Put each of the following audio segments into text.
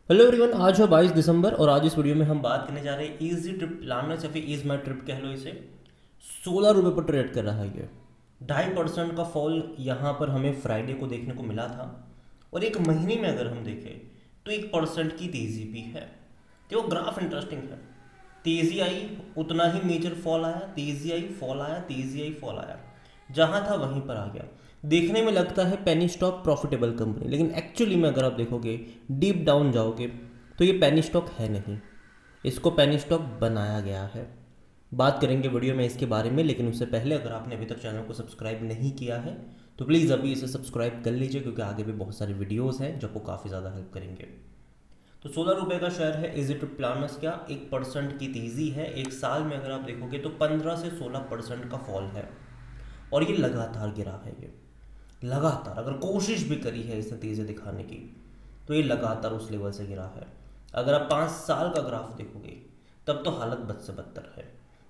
Hello everyone, आज है 22 दिसंबर और आज इस वीडियो में हम बात करने जा रहे हैं इजी ट्रिप प्लानर्स या फिर इज माई ट्रिप कह लो इसे। 16 रुपये पर ट्रेड कर रहा है ये। 2.5% का फॉल यहाँ पर हमें फ्राइडे को देखने को मिला था और एक महीने में अगर हम देखें तो 1% की तेज़ी भी है। तो वो ग्राफ इंटरेस्टिंग है। तेज़ी आई उतना ही मेजर फॉल आया, तेज़ी आई फॉल आया, तेज़ी आई फॉल आया, जहाँ था वहीं पर आ गया। देखने में लगता है पेनी स्टॉक प्रॉफिटेबल कंपनी, लेकिन एक्चुअली में अगर आप देखोगे, डीप डाउन जाओगे तो ये पेनी स्टॉक है नहीं, इसको पेनी स्टॉक बनाया गया है। बात करेंगे वीडियो में इसके बारे में, लेकिन उससे पहले अगर आपने अभी तक चैनल को सब्सक्राइब नहीं किया है तो प्लीज़ अभी इसे सब्सक्राइब कर लीजिए, क्योंकि आगे भी बहुत सारी वीडियोज़ हैं जो आपको काफ़ी ज़्यादा हेल्प करेंगे। तो 16 रुपये का शेयर है इजी ट्रिप प्लानर्स का। 1% की तेज़ी है। एक साल में अगर आप देखोगे तो 15 से 16% का फॉल है और ये लगातार गिरा है। ये लगातार अगर कोशिश भी करी है इसने तेज़ी दिखाने की तो ये लगातार उस लेवल से गिरा है। अगर आप 5 साल का ग्राफ देखोगे तब तो हालत बद से बदतर है।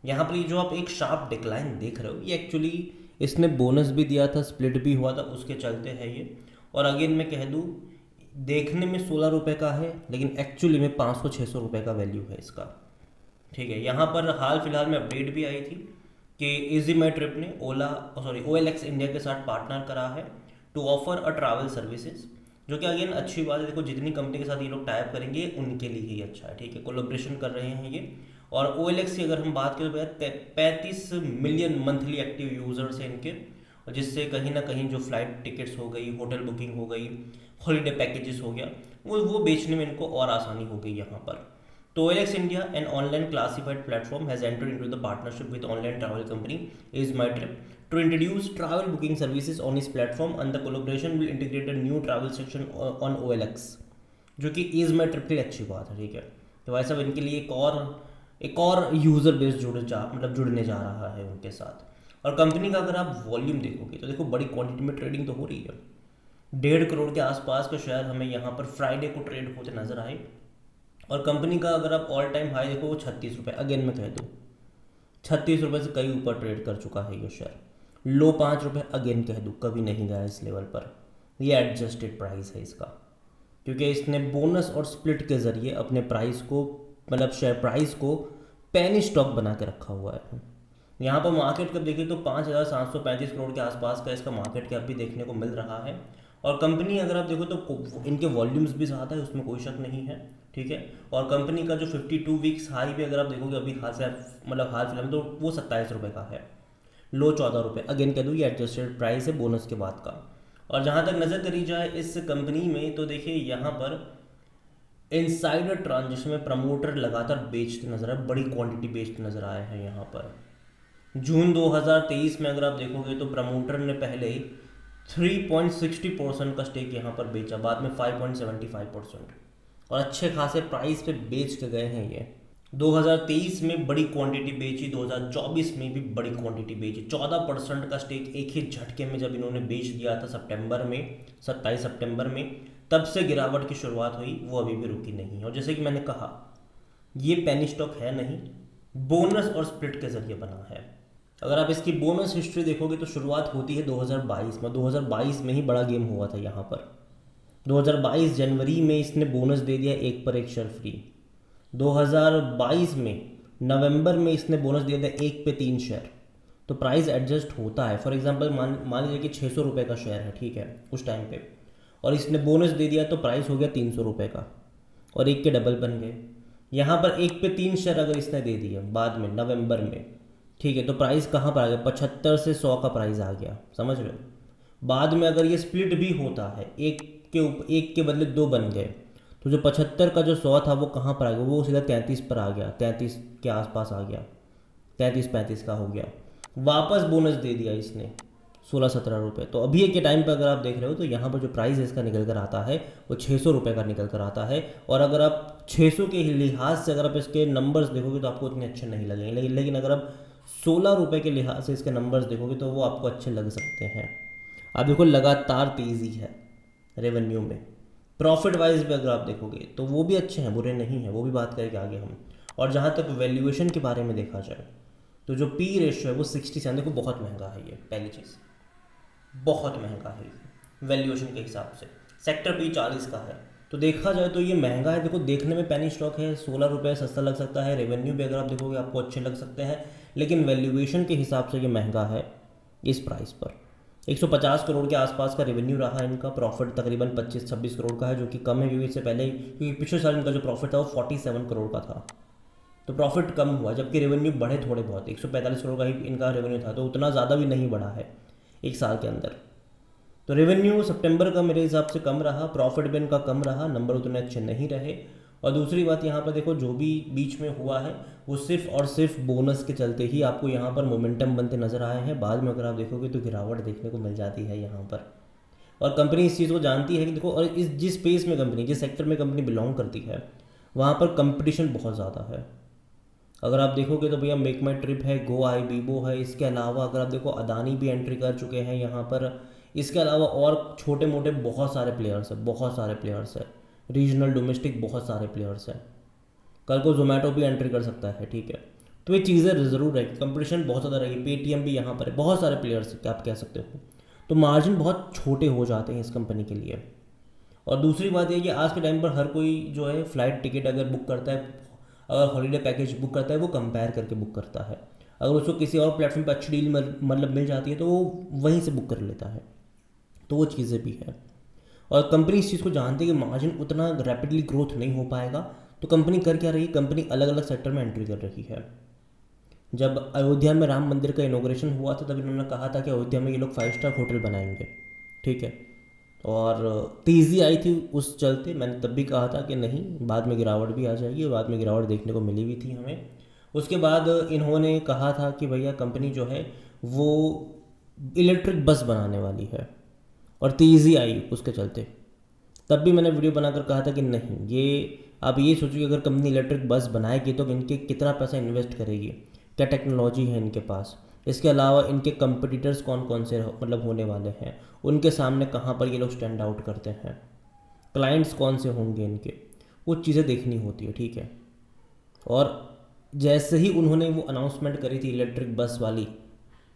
यहाँ पर ये जो आप एक शार्प डिक्लाइन देख रहे हो, ये एक्चुअली इसने बोनस भी दिया था, स्प्लिट भी हुआ था, उसके चलते है ये। और अगेन मैं कह दूँ, देखने में 16 रुपये का है लेकिन एक्चुअली में 500-600 रुपये का वैल्यू है इसका। ठीक है, यहाँ पर हाल फिलहाल में अपडेट भी आई थी कि इजी माई ट्रिप ने OLX इंडिया के साथ पार्टनर करा है to offer a travel services, जो कि अगेन अच्छी बात है। देखो, जितनी कंपनी के साथ ये लोग टाइप करेंगे उनके लिए ही अच्छा है। ठीक है, कोलोब्रेशन कर रहे हैं ये। और OLX की अगर हम बात करें तो 35 मिलियन मंथली एक्टिव यूजर्स हैं इनके, और जिससे कहीं ना कहीं जो फ्लाइट टिकट्स हो गई, होटल बुकिंग हो गई, हॉलीडे पैकेजेस हो गया, वो बेचने में इनको और आसानी हो गई यहाँ पर। तो OLX India, an online classified platform, has entered into the partnership with online travel company EaseMyTrip to introduce travel booking services on its platform, and the collaboration will integrate a new travel section on OLX, जो कि EaseMyTrip के लिए अच्छी बात है। ठीक है, तो भाई साहब इनके लिए एक और यूज़र बेस जुड़ने जा रहा है उनके साथ। और कंपनी का अगर आप वॉल्यूम देखोगे तो देखो, बड़ी क्वांटिटी में ट्रेडिंग तो हो रही है। 1.5 करोड़ के आसपास का शेयर हमें यहाँ पर फ्राइडे को ट्रेड होते नजर आए। और कंपनी का अगर आप ऑल टाइम हाई देखो वो 36 रुपये, अगेन मैं कह दूँ 36 रुपये से कई ऊपर ट्रेड कर चुका है ये शेयर। लो 5 रुपये, अगेन कह दूँ कभी नहीं गया इस लेवल पर। ये एडजस्टेड प्राइस है इसका, क्योंकि इसने बोनस और स्प्लिट के ज़रिए अपने प्राइस को, मतलब शेयर प्राइस को पेनी स्टॉक बना के रखा हुआ है। यहाँ पर मार्केट कैप देखिए तो 5,735 करोड़ के आसपास का इसका मार्केट कैप भी देखने को मिल रहा है। और कंपनी अगर आप देखो तो इनके वॉल्यूम्स भी ज़्यादा है, उसमें कोई शक नहीं है। ठीक है, और कंपनी का जो 52 वीक्स हाई भी अगर आप देखोगे अभी हाल से, मतलब हाल फिलहाल में, तो वो 27 रुपये का है। लो 14 रुपये, अगेन कह दूँ ये एडजस्टेड प्राइस है बोनस के बाद का। और जहाँ तक नज़र करी जाए इस कंपनी में तो देखिए यहाँ पर इनसाइडर ट्रांजेक्शन में प्रमोटर लगातार बेचते नजर आए, बड़ी क्वांटिटी बेचते नजर आए हैं यहाँ पर। जून 2023 में अगर आप देखोगे तो प्रमोटर ने पहले 3.60% का स्टेक यहाँ पर बेचा, बाद में 5.75%, और अच्छे खासे प्राइस पे बेच के गए हैं ये। 2023 में बड़ी क्वांटिटी बेची, 2024 में भी बड़ी क्वांटिटी बेची। 14% का स्टेक एक ही झटके में जब इन्होंने बेच दिया था सितंबर में, 27 सितंबर में, तब से गिरावट की शुरुआत हुई, वो अभी भी रुकी नहीं। और जैसे कि मैंने कहा, ये पेनी स्टॉक है नहीं, बोनस और स्प्लिट के जरिए बना है। अगर आप इसकी बोनस हिस्ट्री देखोगे तो शुरुआत होती है 2022 में। 2022 में ही बड़ा गेम हुआ था यहाँ पर। 2022 जनवरी में इसने बोनस दे दिया, 1 पर 1 शेयर फ्री। 2022 में नवंबर में इसने बोनस दिया था 1 पे 3 शेयर। तो प्राइस एडजस्ट होता है। फॉर एग्जांपल मान लीजिए कि 600 रुपये का शेयर है, ठीक है, उस टाइम पे, और इसने बोनस दे दिया तो प्राइस हो गया 300 रुपये का, और 1 के डबल बन गए। यहाँ पर 1 पे 3 शेयर अगर इसने दे दिया बाद में नवंबर में, ठीक है, तो प्राइस कहाँ पर आ गया, 75 से 100 का प्राइस आ गया, समझ रहे हो। बाद में अगर ये स्प्लिट भी होता है, एक के बदले 2 बन गए, तो जो 75 का जो 100 था वो कहाँ पर आ गया, वो सीधा 33 पर आ गया, 33 के आसपास आ गया, 33-35 का हो गया। वापस बोनस दे दिया इसने 16-17 रुपये। तो अभी के टाइम पर अगर आप देख रहे हो तो यहाँ पर जो प्राइस है इसका निकल कर आता है वो 600 रुपये का निकल कर आता है। और अगर आप 600 के लिहाज से अगर आप इसके नंबर्स देखोगे तो आपको उतने अच्छे नहीं लगेंगे, लेकिन अगर आप 16 रुपये के लिहाज से इसके नंबर्स देखोगे तो वो आपको अच्छे लग सकते हैं। आप देखो, लगातार तेज़ी है रेवेन्यू में। प्रॉफिट वाइज भी अगर आप देखोगे तो वो भी अच्छे हैं, बुरे नहीं हैं, वो भी बात करेंगे आगे हम। और जहाँ तक वैल्यूएशन के बारे में देखा जाए तो जो पी रेशियो है वो 67, देखो बहुत महंगा है ये, पहली चीज़ बहुत महंगा है वैल्यूएशन के हिसाब से। सेक्टर पी 40 का है, तो देखा जाए तो ये महंगा है, देखो देखने में पेनी स्टॉक है, 16 रुपये सस्ता लग सकता है, रेवेन्यू भी अगर आप देखोगे आपको अच्छे लग सकते हैं, लेकिन वैल्यूएशन के हिसाब से ये महंगा है इस प्राइस पर। 150 करोड़ के आसपास का रेवेन्यू रहा है इनका, प्रॉफिट तकरीबन 25-26 करोड़ का है, जो कि कम है क्योंकि इससे पहले, क्योंकि पिछले साल इनका जो प्रॉफिट था वो 47 करोड़ का था, तो प्रॉफिट कम हुआ, जबकि रेवेन्यू बढ़े थोड़े बहुत, 145 करोड़ का ही इनका रेवेन्यू था, तो उतना ज़्यादा भी नहीं बढ़ा है एक साल के अंदर। तो रेवेन्यू सितंबर का मेरे हिसाब से कम रहा, प्रॉफिट भी इनका कम रहा, नंबर उतने अच्छे नहीं रहे। और दूसरी बात यहाँ पर देखो, जो भी बीच में हुआ है वो सिर्फ और सिर्फ बोनस के चलते ही आपको यहाँ पर मोमेंटम बनते नजर आए हैं, बाद में अगर आप देखोगे तो गिरावट देखने को मिल जाती है यहाँ पर। और कंपनी इस चीज़ को जानती है कि देखो, और इस जिस स्पेस में कंपनी, जिस सेक्टर में कंपनी बिलोंग करती है, वहाँ पर कंपटीशन बहुत ज़्यादा है। अगर आप देखोगे तो भैया मेक माई ट्रिप है, गो आई बीबो है, इसके अलावा अगर आप देखो अदानी भी एंट्री कर चुके हैं यहाँ पर, इसके अलावा और छोटे मोटे बहुत सारे प्लेयर्स हैं, बहुत सारे प्लेयर्स हैं, रीजनल डोमेस्टिक बहुत सारे प्लेयर्स हैं, कल को जोमेटो भी एंट्री कर सकता है, ठीक है। तो ये चीज़ें ज़रूर है, कंपटीशन बहुत ज़्यादा रहेगी, पेटीएम भी यहाँ पर है, बहुत सारे प्लेयर्स आप कह सकते हो, तो मार्जिन बहुत छोटे हो जाते हैं इस कंपनी के लिए। और दूसरी बात ये कि आज के टाइम पर हर कोई जो है फ़्लाइट टिकट अगर बुक करता है, अगर हॉलीडे पैकेज बुक करता है, वो कंपेयर करके बुक करता है, अगर उसको किसी और प्लेटफॉर्म पर अच्छी डील मतलब मिल जाती है तो वो वहीं से बुक कर लेता है, तो वो चीज़ें भी है। और कंपनी इस चीज़ को जानती है कि मार्जिन उतना रैपिडली ग्रोथ नहीं हो पाएगा, तो कंपनी कर क्या रही है, कंपनी अलग अलग सेक्टर में एंट्री कर रही है। जब अयोध्या में राम मंदिर का इनोग्रेशन हुआ था तब इन्होंने कहा था कि अयोध्या में ये लोग 5 स्टार होटल बनाएंगे, ठीक है, और तेज़ी आई थी उस चलते, मैंने तब भी कहा था कि नहीं, बाद में गिरावट भी आ जाएगी, और बाद में गिरावट देखने को मिली भी थी हमें। उसके बाद इन्होंने कहा था कि भैया कंपनी जो है वो इलेक्ट्रिक बस बनाने वाली है, और तेज़ी आई उसके चलते। तब भी मैंने वीडियो बनाकर कहा था कि नहीं, ये आप ये सोचो कि अगर कंपनी इलेक्ट्रिक बस बनाएगी तो इनके कितना पैसा इन्वेस्ट करेगी, क्या टेक्नोलॉजी है इनके पास, इसके अलावा इनके कंपटीटर्स कौन कौन से मतलब होने वाले हैं, उनके सामने कहाँ पर ये लोग स्टैंड आउट करते हैं, क्लाइंट्स कौन से होंगे इनके, वो चीज़ें देखनी होती है, ठीक है। और जैसे ही उन्होंने वो अनाउंसमेंट करी थी इलेक्ट्रिक बस वाली,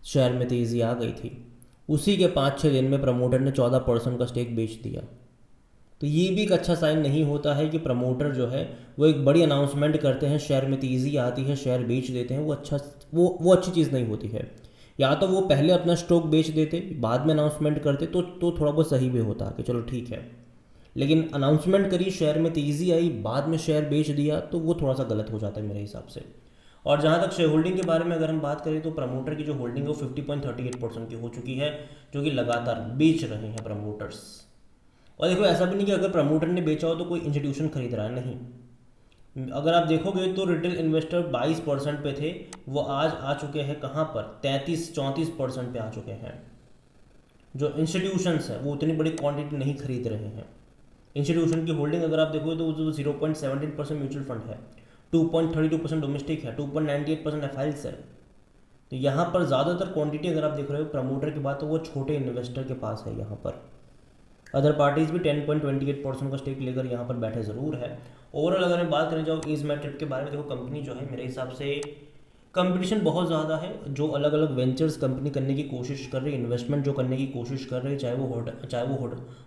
शहर में तेज़ी आ गई थी, उसी के 5-6 दिन में प्रमोटर ने 14% का स्टेक बेच दिया। तो ये भी एक अच्छा साइन नहीं होता है कि प्रमोटर जो है वो एक बड़ी अनाउंसमेंट करते हैं, शहर में तेज़ी आती है, शेयर बेच देते हैं, वो अच्छी चीज़ नहीं होती है। या तो वो पहले अपना स्टॉक बेच देते, बाद में अनाउंसमेंट करते, तो थोड़ा बहुत सही भी होता कि चलो ठीक है, लेकिन अनाउंसमेंट करी, शेयर में तेज़ी आई, बाद में शेयर बेच दिया, तो वो थोड़ा सा गलत हो जाता है मेरे हिसाब से। और जहाँ तक शेयर होल्डिंग के बारे में अगर हम बात करें तो प्रमोटर की जो होल्डिंग है वो 50.38% की हो चुकी है, जो कि लगातार बेच रहे हैं प्रमोटर्स। और देखो ऐसा भी नहीं कि अगर प्रमोटर ने बेचा हो तो कोई इंस्टीट्यूशन खरीद रहा है, नहीं। अगर आप देखोगे तो रिटेल इन्वेस्टर 22% पे थे, वो आज आ चुके हैं कहाँ पर, 33-34% पे आ चुके हैं। जो इंस्टीट्यूशंस हैं वो उतनी बड़ी क्वांटिटी नहीं खरीद रहे हैं। इंस्टीट्यूशन की होल्डिंग अगर आप देखोगे तो 0.17% म्यूचुअल फंड है, 2.32% डोमेस्टिक है, 2.98% एफआईएल्स है। तो यहाँ पर ज़्यादातर क्वांटिटी अगर आप देख रहे हो प्रमोटर की बात, तो वो छोटे इन्वेस्टर के पास है। यहाँ पर अदर पार्टीज भी 10.28% का स्टेक लेकर यहाँ पर बैठे ज़रूर है। ओवरऑल अगर मैं बात करने जाऊँ ईज माई ट्रिप के बारे में, देखो कंपनी जो है मेरे हिसाब से कंपटीशन बहुत ज़्यादा है, जो अलग अलग वेंचर्स कंपनी करने की कोशिश कर रही है, इन्वेस्टमेंट जो करने की कोशिश कर रही है, चाहे वो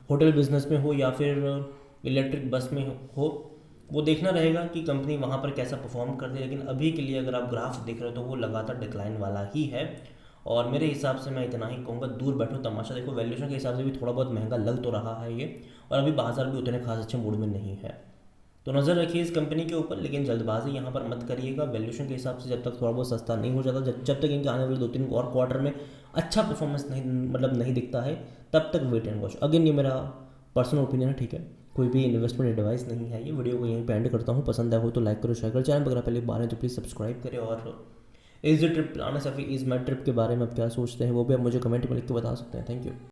होटल बिजनेस में हो या फिर इलेक्ट्रिक बस में हो, वो देखना रहेगा कि कंपनी वहाँ पर कैसा परफॉर्म करती है। लेकिन अभी के लिए अगर आप ग्राफ देख रहे हो तो वो लगातार डिक्लाइन वाला ही है। और मेरे हिसाब से मैं इतना ही कहूँगा, दूर बैठो तमाशा देखो। वैल्यूएशन के हिसाब से भी थोड़ा बहुत महंगा लग तो रहा है ये, और अभी बाजार भी उतने खास अच्छे मूड में नहीं है, तो नज़र रखिए इस कंपनी के ऊपर, लेकिन जल्दबाजी यहाँ पर मत करिएगा। वैल्यूएशन के हिसाब से जब तक थोड़ा बहुत सस्ता नहीं हो जाता, जब तक इनके आने वाले 2-3 और क्वार्टर में अच्छा परफॉर्मेंस नहीं दिखता है, तब तक वेट एंड वॉच। अगेन ये मेरा पर्सनल ओपिनियन है, ठीक है, कोई भी इन्वेस्टमेंट एडवाइस नहीं है। ये वीडियो को यहीं पे एंड करता हूँ। पसंद आया हो तो लाइक करो, शेयर करो, चैनल पर अगर पहली बार है तो प्लीज़ सब्सक्राइब करें। और इज ट्रिप प्लान या फिर इज माई ट्रिप के बारे में आप क्या सोचते हैं वो भी आप मुझे कमेंट में लिख के बता सकते हैं। Thank you.